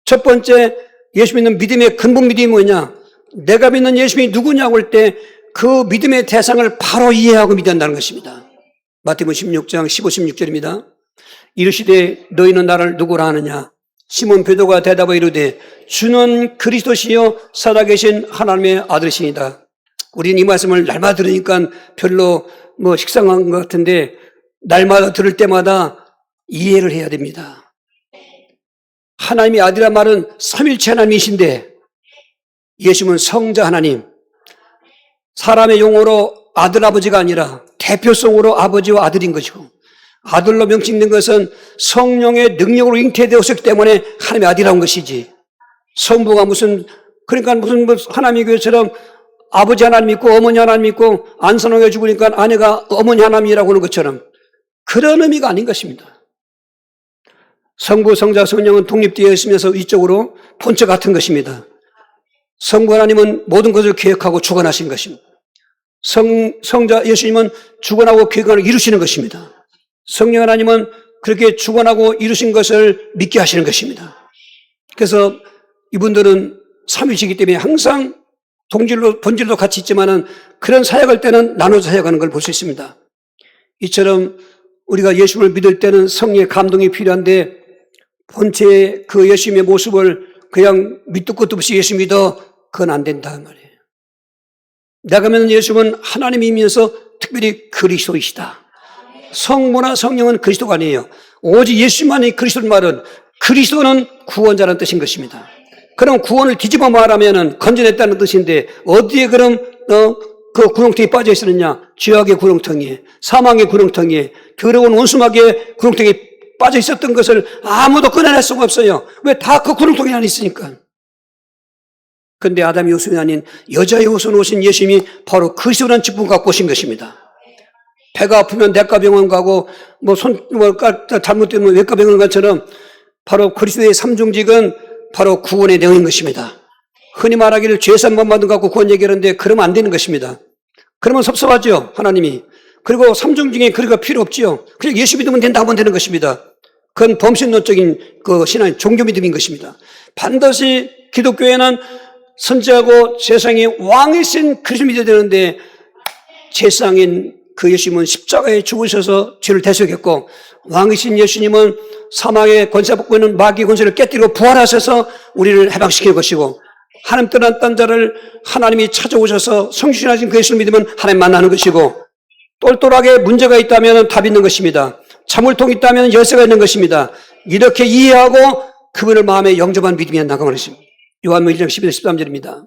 첫 번째 예수 믿는 믿음의 근본 믿음이 뭐냐? 내가 믿는 예수님이 누구냐고 할 때 그 믿음의 대상을 바로 이해하고 믿는다는 것입니다. 마태복음 16장 15, 16절입니다. 이르시되 너희는 나를 누구라 하느냐? 시몬 베드로가 대답하여 이르되 주는 그리스도시요 살아계신 하나님의 아들이시니다. 우리는 이 말씀을 날마다 들으니까 별로 식상한 것 같은데 날마다 들을 때마다 이해를 해야 됩니다. 하나님의 아들이란 말은 삼일체 하나님이신데 예수님은 성자 하나님, 사람의 용어로 아들 아버지가 아니라 대표성으로 아버지와 아들인 것이고 아들로 명칭된 것은 성령의 능력으로 잉태되었기 때문에 하나님의 아들이라는 것이지 성부가 그러니까 무슨 하나님의 교회처럼 아버지 하나님 있고 어머니 하나님 있고 안선홍에 죽으니까 아내가 어머니 하나님이라고 하는 것처럼 그런 의미가 아닌 것입니다. 성부, 성자, 성령은 독립되어 있으면서 위적으로 본체 같은 것입니다. 성부 하나님은 모든 것을 계획하고 주관하신 것입니다. 성자 예수님은 주관하고 계획을 이루시는 것입니다. 성령 하나님은 그렇게 주관하고 이루신 것을 믿게 하시는 것입니다. 그래서 이분들은 삼위시기 때문에 항상 본질도 같이 있지만은 그런 사역할 때는 나눠서 사역하는 걸 볼 수 있습니다. 이처럼 우리가 예수님을 믿을 때는 성령의 감동이 필요한데 본체의 그 예수님의 모습을 그냥 밑도 끝도 없이 예수 믿어 그건 안 된다 말이에요. 내가 믿는 예수님은 하나님이면서 특별히 그리스도이시다. 성부나 성령은 그리스도가 아니에요. 오직 예수만이 그리스도의 말은 그리스도는 구원자라는 뜻인 것입니다. 그럼 구원을 뒤집어 말하면은 건져냈다는 뜻인데 어디에 그럼 그 구렁텅이 빠져 있었느냐? 죄악의 구렁텅이에, 사망의 구렁텅이에, 더러운 원수막의 구렁텅이에 빠져 있었던 것을 아무도 꺼내낼 수가 없어요. 왜? 다 그 구렁텅이 안에 있으니까. 그런데 아담의 후손이 아닌 여자의 후손 오신 예수님이 바로 그리스도라는 직분을 갖고 오신 것입니다. 배가 아프면 내과 병원 가고 잘못되면 외과 병원 가처럼 바로 그리스도의 삼중직은 바로 구원의 내용인 것입니다. 흔히 말하기를 죄산만 받은 것 갖고 구원 얘기하는데 그러면 안 되는 것입니다. 그러면 섭섭하죠, 하나님이. 그리고 삼중직에 그리가 필요 없지요. 그냥 예수 믿으면 된다 하면 되는 것입니다. 그건 범신론적인 그 신앙, 종교 믿음인 것입니다. 반드시 기독교에는 선지하고 세상의 왕이신 그리스도 믿어야 되는데 제상인 그 예수님은 십자가에 죽으셔서 죄를 대속했고 왕이신 예수님은 사망의 권세 받고 있는 마귀의 권세를 깨뜨리고 부활하셔서 우리를 해방시킬 것이고 하나님 떠났던 자를 하나님이 찾아오셔서 성신하신 그 예수를 믿으면 하나님 만나는 것이고 똘똘하게 문제가 있다면 답이 있는 것입니다. 자물통이 있다면 열쇠가 있는 것입니다. 이렇게 이해하고 그분을 마음에 영접한 믿음이 나가는 것입니다. 요한복음 1장 12절 13절입니다.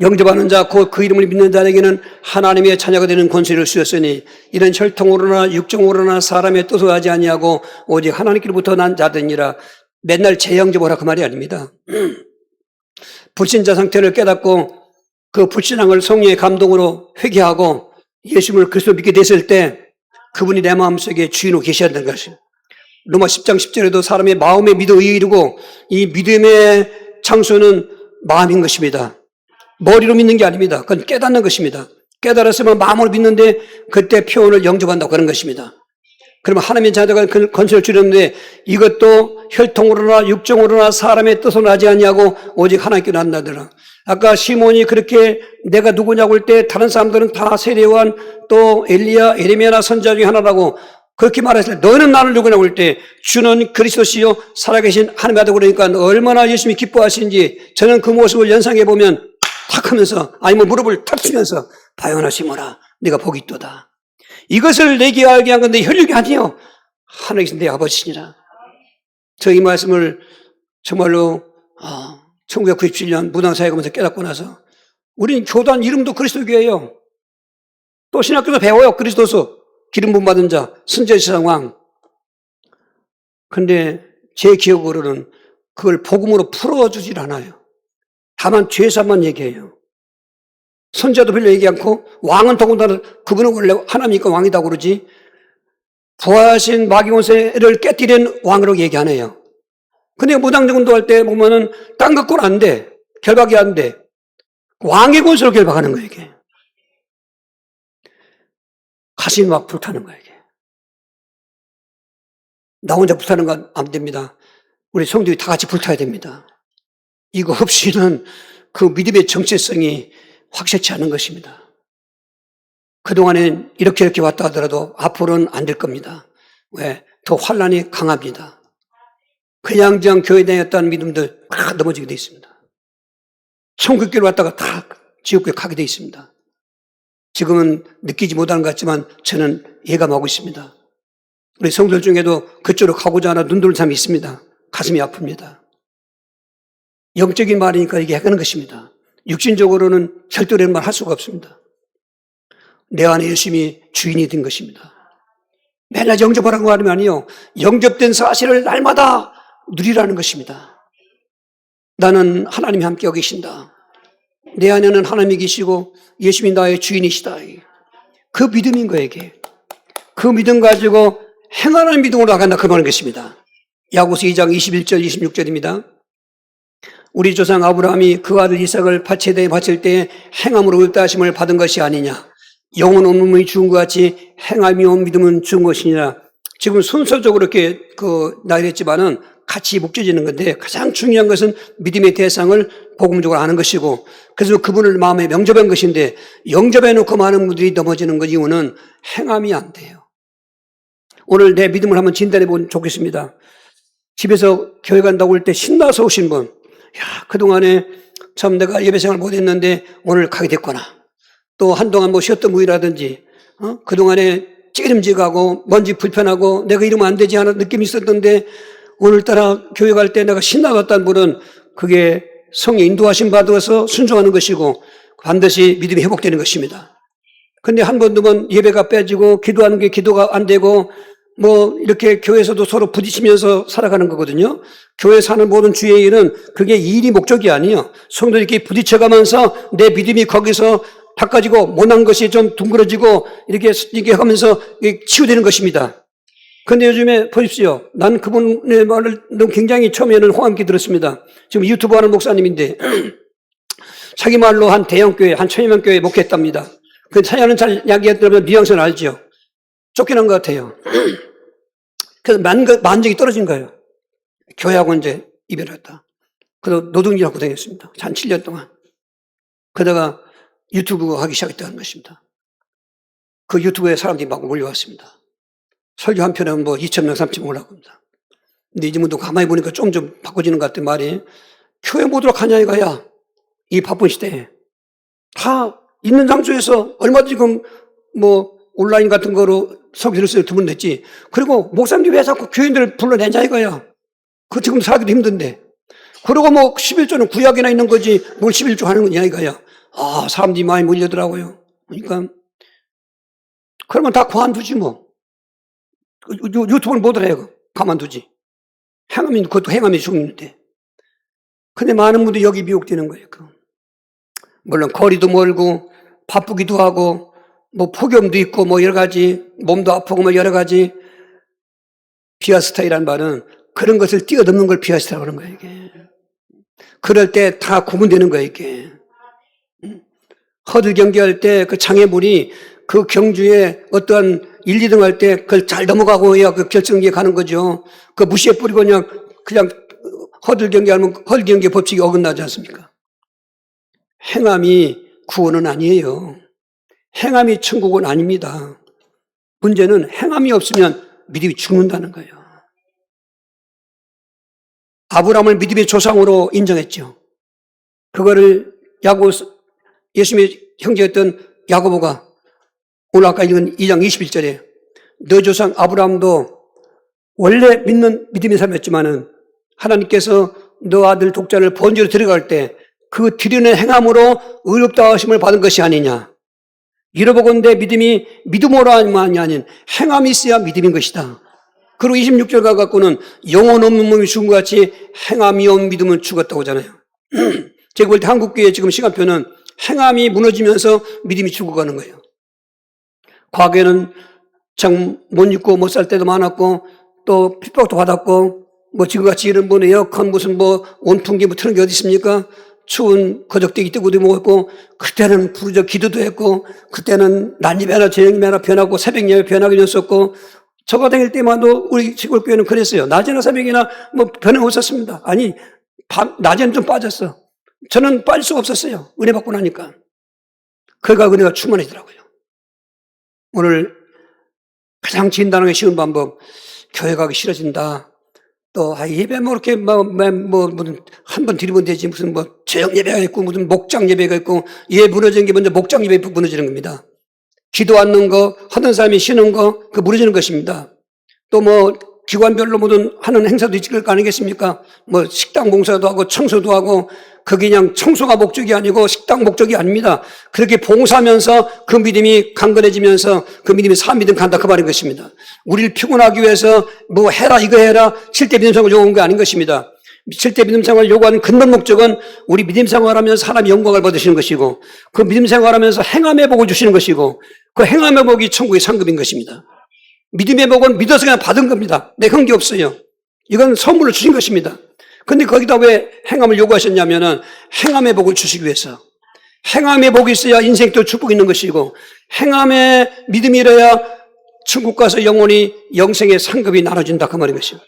영접하는 자, 곧 그 이름을 믿는 자에게는 하나님의 자녀가 되는 권세를 주셨으니 이는 혈통으로나 육정으로나 사람의 뜻을 하지 아니하고 오직 하나님께로부터 난 자들이니라. 맨날 재영접하라 그 말이 아닙니다. 불신자 상태를 깨닫고 그 불신앙을 성령의 감동으로 회개하고 예수님을 그리스도 믿게 됐을 때 그분이 내 마음속에 주인으로 계셔야 되는 것이에요. 로마 10장 10절에도 사람의 마음에 믿어 의에 이르고 이 믿음의 장소는 마음인 것입니다. 머리로 믿는 게 아닙니다. 그건 깨닫는 것입니다. 깨달았으면 마음으로 믿는데 그때 표현을 영접한다고 하는 것입니다. 그러면 하나님의 자녀가 그 건설을 주렸는데 이것도 혈통으로나 육정으로나 사람의 뜻으로 하지 아니하고 오직 하나님께 한다더라. 아까 시몬이 그렇게 내가 누구냐고 할 때 다른 사람들은 다 세례요한 또 엘리야, 에레미야나 선지자 중에 하나라고 그렇게 말했을 때 너는 나를 누구냐고 할 때 주는 그리스도시요 살아계신 하나님의 아들 그러니까 얼마나 예수님이 기뻐하시는지 저는 그 모습을 연상해 보면 탁 하면서 아니면 무릎을 탁 치면서 바요나 시몬아 네가 복이 있도다. 이것을 내게 알게 한 건데 혈육이 아니요 하나님께서 내 아버지시니라. 저 이 말씀을 정말로 1997년 무당사역하면서 깨닫고 나서 우린 교단 이름도 그리스도교예요. 또 신학교도 배워요. 그리스도서 기름 부음 받은 자 선지자왕. 그런데 제 기억으로는 그걸 복음으로 풀어주질 않아요. 다만 죄사만 얘기해요. 선지자도 별로 얘기 않고 왕은 더군다나 그분은 원래 하나님이니까 왕이다고 그러지 부활하신 마귀 권세를 깨뜨린 왕으로 얘기 안 해요. 근데 무당정도 할 때 보면은 땅 갖고는 안 돼. 결박이 안 돼. 왕의 권세로 결박하는 거예요, 이게. 가슴이 막 불타는 거예요, 이게. 나 혼자 불타는 건 안 됩니다. 우리 성도들이 다 같이 불타야 됩니다. 이거 없이는 그 믿음의 정체성이 확실치 않은 것입니다. 그동안엔 이렇게 왔다 하더라도 앞으로는 안 될 겁니다. 왜? 더 환란이 강합니다. 그냥 교회 다녔다는 믿음들 다 넘어지게 돼 있습니다. 천국교회로 왔다가 다 지옥교회 가게 돼 있습니다. 지금은 느끼지 못하는 것 같지만 저는 예감하고 있습니다. 우리 성도들 중에도 그쪽으로 가고자 하나 눈돌 사람이 있습니다. 가슴이 아픕니다. 영적인 말이니까 이게 하는 것입니다. 육신적으로는 절대로 이런 말 할 수가 없습니다. 내 안에 예수님이 주인이 된 것입니다. 맨날 영접하라고 하는 게 아니에요. 영접된 사실을 날마다 누리라는 것입니다. 나는 하나님이 함께하고 계신다. 내 안에는 하나님이 계시고 예수님이 나의 주인이시다. 그 믿음인 거예요, 이게. 그 믿음 가지고 행하는 믿음으로 나간다. 그 말인 것입니다. 야고보서 2장 21절, 26절입니다. 우리 조상 아브라함이 그 아들 이삭을 밭에다 바칠 때에 행함으로 의롭다하심을 받은 것이 아니냐. 영혼 없는 몸이 죽은 것 같이 행함이 온 믿음은 죽은 것이니라. 지금 순서적으로 이렇게 나열했지만은 같이 묶여지는 건데 가장 중요한 것은 믿음의 대상을 복음적으로 아는 것이고 그래서 그분을 마음에 영접한 것인데 영접해놓고 많은 분들이 넘어지는 것 이유는 행함이 안 돼요. 오늘 내 믿음을 한번 진단해 보면 좋겠습니다. 집에서 교회 간다고 할 때 신나서 오신 분, 야, 그동안에 참 내가 예배 생활 못했는데 오늘 가게 됐구나. 또 한동안 뭐 쉬었던 무이라든지, 그동안에 찌름지가고 먼지 불편하고 내가 이러면 안 되지 하는 느낌이 있었던데 오늘따라 교회 갈 때 내가 신나갔다는 분은 그게 성의 인도하심 받아서 순종하는 것이고 반드시 믿음이 회복되는 것입니다. 근데 한 번, 두 번 예배가 빼지고 기도하는 게 기도가 안 되고 뭐 이렇게 교회에서도 서로 부딪히면서 살아가는 거거든요. 교회 사는 모든 주의 일은 그게 일이 목적이 아니에요. 성도들끼리 부딪혀가면서 내 믿음이 거기서 바꿔지고 못난 것이 좀 둥그러지고 이렇게 하면서 치유되는 것입니다. 그런데 요즘에 보십시오. 난 그분의 말을 굉장히 처음에는 호감있게 들었습니다. 지금 유튜브 하는 목사님인데 자기 말로 한 대형교회, 한 1000여 명 교회 목회했답니다. 그 사연은 잘 이야기했더라면 뉘앙스는 알죠. 쫓겨난 것 같아요. 그래서 만족이 떨어진 거예요. 교회하고 이제 이별했다. 그래서 노동일하고 다녔습니다. 한 7년 동안. 그러다가 유튜브 하기 시작했다는 것입니다. 그 유튜브에 사람들이 막 몰려왔습니다. 설교 한 편에 뭐 2,000명, 3,000명 올라갑니다. 근데 이제 뭐 가만히 보니까 좀 바꿔지는 것 같단 말이에요. 교회 못 들어가냐 이거야. 이 바쁜 시대에. 다 있는 장소에서 얼마 지금 뭐 온라인 같은 거로 설교 들으면 됐지. 그리고 목사님들이 왜 자꾸 교인들을 불러내냐 이거야. 그 지금 살기도 힘든데. 그리고 뭐 11조는 구약이나 있는 거지 뭘 11조 하는 거냐 이거야. 아, 사람들이 많이 몰리더라고요. 그러니까 그러면 다 그만두지 뭐. 유튜브를 못 알아요. 가만두지. 그것도 행함이 죽는데. 근데 많은 분들이 여기 미혹되는 거예요. 물론 거리도 멀고 바쁘기도 하고 뭐 폭염도 있고 뭐 여러 가지 몸도 아프고 뭐 여러 가지 비아스타이라는 말은 그런 것을 뛰어넘는 걸 비아스타라고 하는 거예요. 이게. 그럴 때 다 구분되는 거예요. 이게. 허들 경기할 때 그 장애물이 그 경주에 어떠한 1, 2등 할 때 그걸 잘 넘어가고 해야 그 결승기에 가는 거죠. 그 무시해 뿌리고 그냥 허들 경기하면 허들 경기 법칙이 어긋나지 않습니까? 행함이 구원은 아니에요. 행함이 천국은 아닙니다. 문제는 행함이 없으면 믿음이 죽는다는 거예요. 아브라함을 믿음의 조상으로 인정했죠. 그거를 예수님의 형제였던 야고보가 오늘 아까 읽은 2장 21절에 너 조상 아브라함도 원래 믿는 믿음의 삶이었지만은 하나님께서 너 아들 독자를 번제로 들어갈 때 그 드리는 행함으로 의롭다 하심을 받은 것이 아니냐. 이러보건대 믿음이 믿음으로만이 아닌 행함이 있어야 믿음인 것이다. 그리고 26절 가갖고는 영혼 없는 몸이 죽은 것 같이 행함이 없는 믿음은 죽었다고 하잖아요. 제가 볼 때 한국교회 지금 시간표는 행함이 무너지면서 믿음이 죽어가는 거예요. 과거에는 참 못 입고 못 살 때도 많았고 또 핍박도 받았고 뭐 지금같이 이런 뭐 에어컨 무슨 뭐 온풍기 뭐 트는 게 어디 있습니까? 추운 거적대기 뜨고도 먹었고 그때는 부르짖어 기도도 했고 그때는 난입이 하나 저녁이 하나 변하고 새벽 예배 변하게 됐었고 저가 다닐 때만도 우리 시골교회는 그랬어요. 낮이나 새벽이나 뭐 변함없었습니다. 아니 낮에는 좀 빠졌어. 저는 빠질 수가 없었어요. 은혜 받고 나니까. 그가 은혜가 충만해지더라고요. 오늘 가장 진단하기 쉬운 방법, 교회 가기 싫어진다. 또, 예배 뭐, 이렇게, 한 번 드리면 되지. 무슨 저녁 예배가 있고, 무슨 목장 예배가 있고, 무너지는 게 먼저 목장 예배 무너지는 겁니다. 기도 않는 거, 하던 사람이 쉬는 거, 그 무너지는 것입니다. 또 기관별로 모든 하는 행사도 있을 거 아니겠습니까? 식당 봉사도 하고, 청소도 하고, 그게 그냥 청소가 목적이 아니고 식당 목적이 아닙니다. 그렇게 봉사하면서 그 믿음이 강건해지면서 그 믿음이 사믿음 간다 그 말인 것입니다. 우리를 피곤하기 위해서 해라 이거 해라 7대 믿음 생활을 요구한 게 아닌 것입니다. 7대 믿음 생활을 요구하는 근본 목적은 우리 믿음 생활하면서 하나님의 영광을 받으시는 것이고 그 믿음 생활하면서 행함의 복을 주시는 것이고 그 행함의 복이 천국의 상급인 것입니다. 믿음의 복은 믿어서 그냥 받은 겁니다. 내 건 게 없어요. 이건 선물로 주신 것입니다. 근데 거기다 왜 행함을 요구하셨냐면은 행함의 복을 주시기 위해서. 행함의 복이 있어야 인생도 축복이 있는 것이고 행함의 믿음이 이래야 천국 가서 영원히 영생의 상급이 나눠진다 그 말인 것이고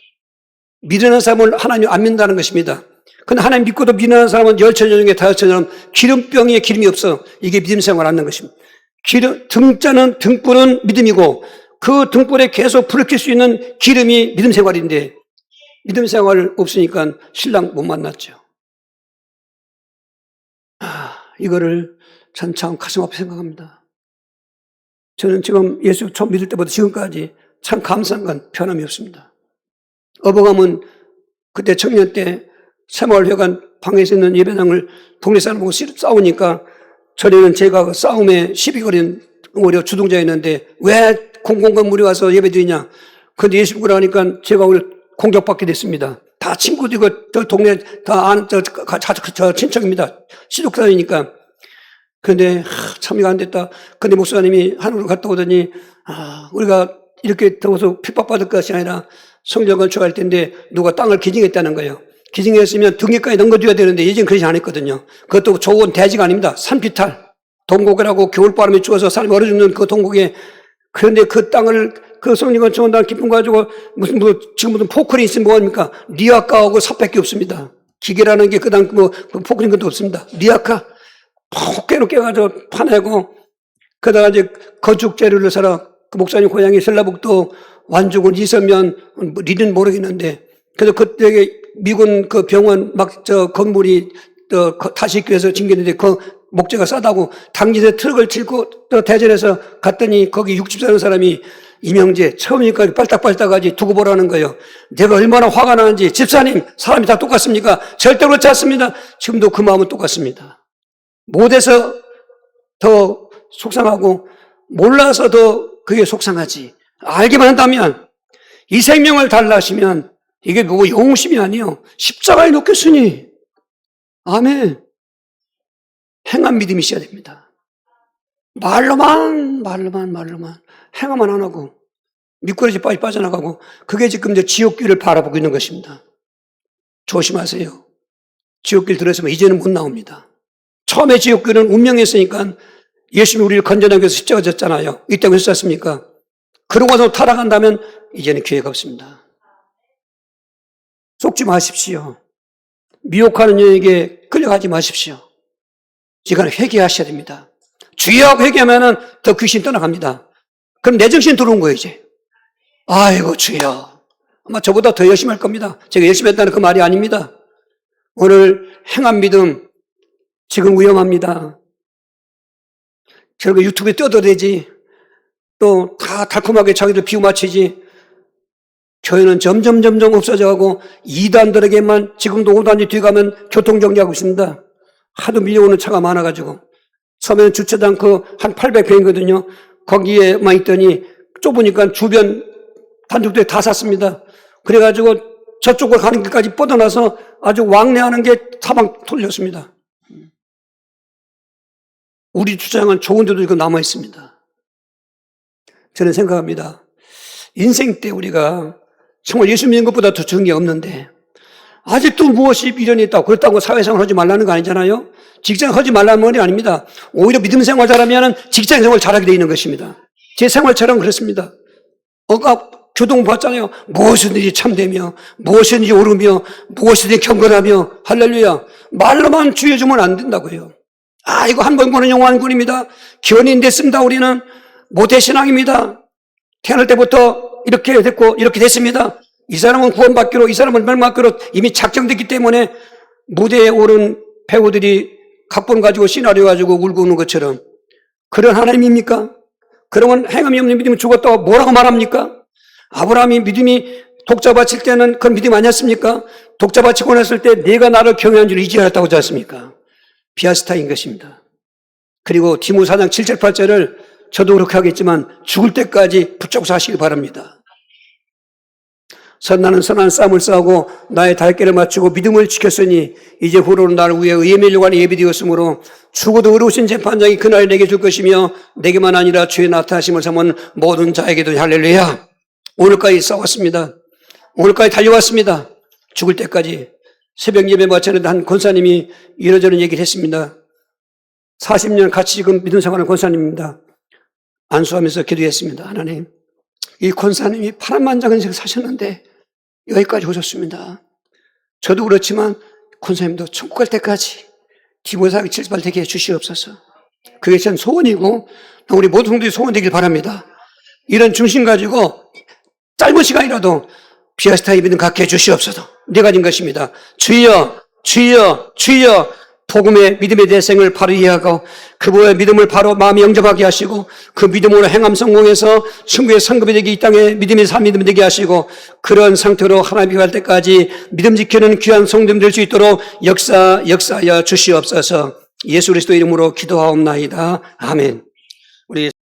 믿는 사람을 하나님 안 믿는다는 것입니다. 근데 하나님 믿고도 믿는 사람은 열처녀 중에 다섯처녀럼 기름병에 기름이 없어. 이게 믿음 생활을 하는 것입니다. 등불은 믿음이고 그 등불에 계속 불을 켤 수 있는 기름이 믿음 생활인데 믿음 생활 없으니까 신랑 못 만났죠. 이거를 전 참 가슴 아프게 생각합니다. 저는 지금 예수 처음 믿을 때부터 지금까지 참 감사한 건 변함이 없습니다. 어버감은 그때 청년 때 새마을회관 방에서 있는 예배당을 동네 사람하고 싸우니까 전에는 제가 그 싸움에 시비 걸린 오히려 주동자였는데 왜 공공건물에 와서 예배 드리냐. 그런데 예수 믿고 나니까 제가 오히려 공격받게 됐습니다. 다 친구들이고, 저 동네 다 아는, 저 친척입니다. 시족사이니까. 그런데, 참 이거 안 됐다. 근데 목사님이 하늘로 갔다 오더니, 우리가 이렇게 더워서 핍박받을 것이 아니라 성전 건축할 텐데 누가 땅을 기증했다는 거예요. 기증했으면 등기까지 넘겨줘야 되는데 예전 그러지 않았거든요. 그것도 좋은 대지가 아닙니다. 산비탈. 동곡이라고 겨울바람이 추워서 사람이 얼어 죽는 그 동곡에 그런데 그 땅을 그 성전 건축한다는 기쁨 가지고 지금 무슨 포크리 있으면 뭐합니까? 리아카하고 삽밖에 없습니다. 기계라는 게 그다음 포크린 것도 없습니다. 리아카 폭개로 깨가지고 파내고 그다가 이제 건축 재료를 사러 그 목사님 고향이 전라북도 완주군 이서면 리는 모르겠는데 그래서 그때 미군 그 병원 건물이 다시 교해서 징겼는데 그 목재가 싸다고 당진에 트럭을 싣고 또 대전에서 갔더니 거기 60살 사람이 이명재 처음이니까 빨딱빨딱하지 두고 보라는 거예요. 내가 얼마나 화가 나는지 집사님 사람이 다 똑같습니까? 절대 그렇지 않습니다. 지금도 그 마음은 똑같습니다. 못해서 더 속상하고 몰라서 더 그게 속상하지. 알기만 한다면 이 생명을 달라 하시면 이게 영웅심이 아니에요. 십자가에 놓겠으니 아멘. 행한 믿음이 있어야 됩니다. 말로만 행하만 안 하고 미꾸라지 빨리 빠져나가고 그게 지금 이제 지옥길을 바라보고 있는 것입니다. 조심하세요. 지옥길 들어서면 이제는 못 나옵니다. 처음에 지옥길은 운명이었으니까 예수님이 우리를 건져내기 위해서 십자가 졌잖아요. 이때 왜 썼습니까? 그러고 와서 타락한다면 이제는 기회가 없습니다. 속지 마십시오. 미혹하는 여에게 끌려가지 마십시오. 이거는 회개하셔야 됩니다. 주의하고 회개하면은 더 귀신 떠나갑니다. 그럼 내 정신 들어온 거예요, 이제. 아이고, 주여. 아마 저보다 더 열심히 할 겁니다. 제가 열심히 했다는 그 말이 아닙니다. 오늘 행한 믿음, 지금 위험합니다. 저렇게 유튜브에 떠들어대지. 또 다 달콤하게 자기들 비유 맞히지. 교회는 점점 없어져가고 이단들에게만 지금도 5단지 뒤에 가면 교통정리하고 있습니다. 하도 밀려오는 차가 많아가지고 처음에는 주차장 한 800평이거든요. 거기에만 있더니 좁으니까 주변 단독들이 다 샀습니다. 그래가지고 저쪽으로 가는 길까지 뻗어나서 아주 왕래하는 게 사방 돌렸습니다. 우리 주차장은 좋은 데도 이거 남아 있습니다. 저는 생각합니다. 인생 때 우리가 정말 예수 믿는 것보다 더 좋은 게 없는데 아직도 무엇이 미련이 있다고 그렇다고 사회생활 하지 말라는 거 아니잖아요. 직장 하지 말라는 말이 아닙니다. 오히려 믿음 생활 잘하면 직장 생활 잘하게 되어 있는 것입니다. 제 생활처럼 그렇습니다. 교동 봤잖아요. 무엇이든지 참되며 무엇이든지 오르며 무엇이든지 경건하며 할렐루야. 말로만 주여주면 안 된다고요. 이거 한 번 보는 영원한 군입니다. 견인 됐습니다. 우리는 모태신앙입니다. 태어날 때부터 이렇게 됐고 이렇게 됐습니다. 이 사람은 구원받기로, 이 사람은 멸망받기로 이미 작정됐기 때문에 무대에 오른 배우들이 각본 가지고 시나리오 가지고 울고 우는 것처럼 그런 하나님입니까? 그러면 행함이 없는 믿음이 죽었다고 뭐라고 말합니까? 아브라함이 믿음이 독자 바칠 때는 그런 믿음 아니었습니까? 독자 바치고 났을 때 내가 나를 경외한 줄 잊지 않았다고 하지 않습니까? 비아스타인 것입니다. 그리고 디모 4장 7절 8절을 저도 그렇게 하겠지만 죽을 때까지 붙잡고 사시길 바랍니다. 나는 선한 싸움을 싸우고 나의 달기를 맞추고 믿음을 지켰으니 이제 후로는 나를 위해 의에 밀려가는 예비되었으므로 죽어도 의로우신 재판장이 그날 내게 줄 것이며 내게만 아니라 주의 나타나심을 삼은 모든 자에게도 할렐루야. 오늘까지 싸웠습니다. 오늘까지 달려왔습니다. 죽을 때까지. 새벽 예배 마쳤는데 한 권사님이 이러저런 얘기를 했습니다. 40년 같이 지금 믿음 생활하는 권사님입니다. 안수하면서 기도했습니다. 하나님, 이 권사님이 파란만장한 인생 사셨는데 여기까지 오셨습니다. 저도 그렇지만 권사님도 천국 갈 때까지 디모사기 7발 되게 해주시옵소서. 그게 전 소원이고 우리 모든 성도들이 소원되길 바랍니다. 이런 중심 가지고 짧은 시간이라도 비아스타의 믿음 갖게 해주시옵소서. 네 가진 것입니다. 주여, 주여, 주여. 복음의 믿음의 대생을 바로 이해하고 그분의 믿음을 바로 마음에 영접하게 하시고 그 믿음으로 행함 성공해서 천국의 상급이 되게 이 땅에 믿음의 삶 믿음이 되게 하시고 그런 상태로 하나님이 갈 때까지 믿음 지키는 귀한 성도님 될 수 있도록 역사하여 주시옵소서. 예수 그리스도 이름으로 기도하옵나이다. 아멘. 우리